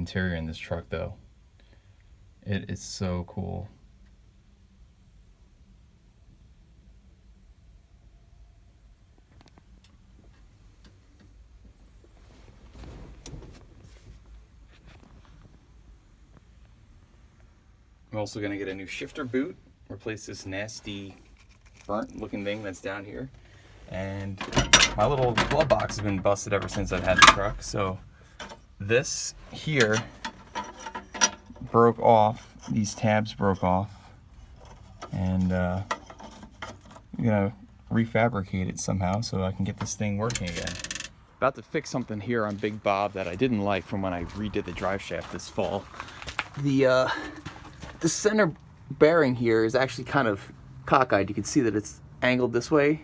interior in this truck though. It is so cool. I'm also gonna get a new shifter boot, replace this nasty burnt looking thing that's down here. And my little glove box has been busted ever since I've had the truck. So this here broke off, these tabs broke off, and I'm gonna refabricate it somehow so I can get this thing working again. About to fix something here on Big Bob that I didn't like from when I redid the drive shaft this fall. The center bearing here is actually kind of cockeyed. You can see that it's angled this way.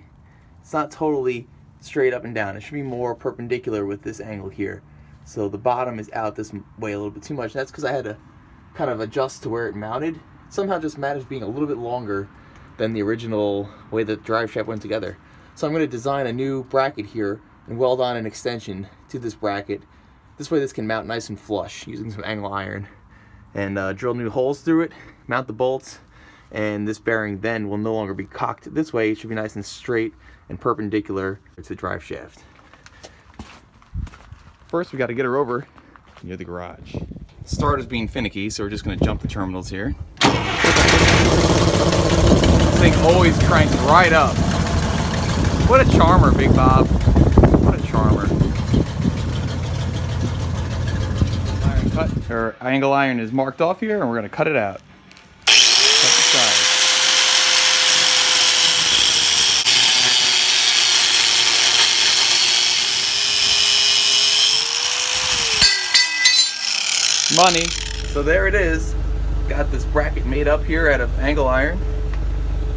It's not totally straight up and down. It should be more perpendicular with this angle here. So the bottom is out this way a little bit too much. That's because I had to kind of adjust to where it mounted. It somehow just matters being a little bit longer than the original way the drive shaft went together. So I'm going to design a new bracket here and weld on an extension to this bracket. This way this can mount nice and flush using some angle iron. And drill new holes through it, mount the bolts, and this bearing then will no longer be cocked this way. It should be nice and straight and perpendicular to the drive shaft. First, we got to get her over near the garage. Starter's being finicky, so we're just going to jump the terminals here. This thing always cranks right up. What a charmer, Big Bob. What a charmer. Iron cut. Our angle iron is marked off here, and we're going to cut it out. Money. So there it is. Got this bracket made up here out of angle iron,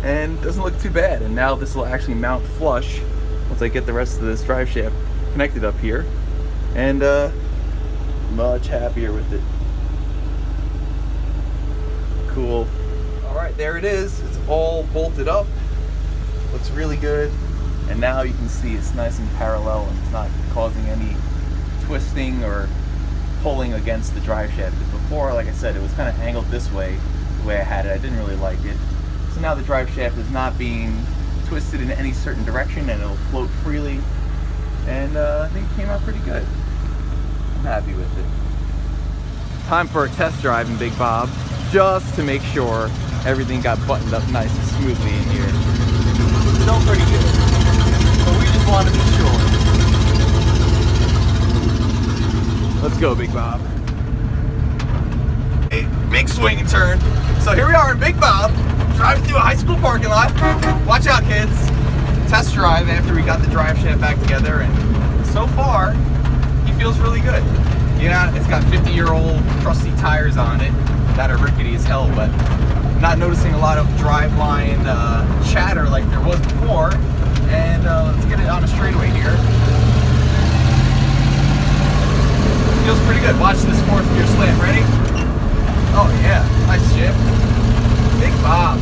and doesn't look too bad. And now this will actually mount flush once I get the rest of this drive shaft connected up here, and much happier with it. Cool. All right, there it is. It's all bolted up. Looks really good. And now you can see it's nice and parallel, and it's not causing any twisting or pulling against the drive shaft. Because before, like I said, it was kind of angled this way, the way I had it. I didn't really like it. So now the drive shaft is not being twisted in any certain direction, and it'll float freely. And I think it came out pretty good. I'm happy with it. Time for a test drive in Big Bob, just to make sure everything got buttoned up nice and smoothly in here. It's still pretty good, but we just want to be sure. Let's go, Big Bob. A big swing and turn. So here we are in Big Bob, driving through a high school parking lot. Watch out, kids. Test drive after we got the drive shaft back together, and so far, he feels really good. Yeah, it's got 50-year-old crusty tires on it that are rickety as hell, but I'm not noticing a lot of driveline chatter like there was before. And let's get it on a straightaway here. Feels pretty good. Watch this fourth gear slam. Ready? Oh yeah, nice shift. Big Bob.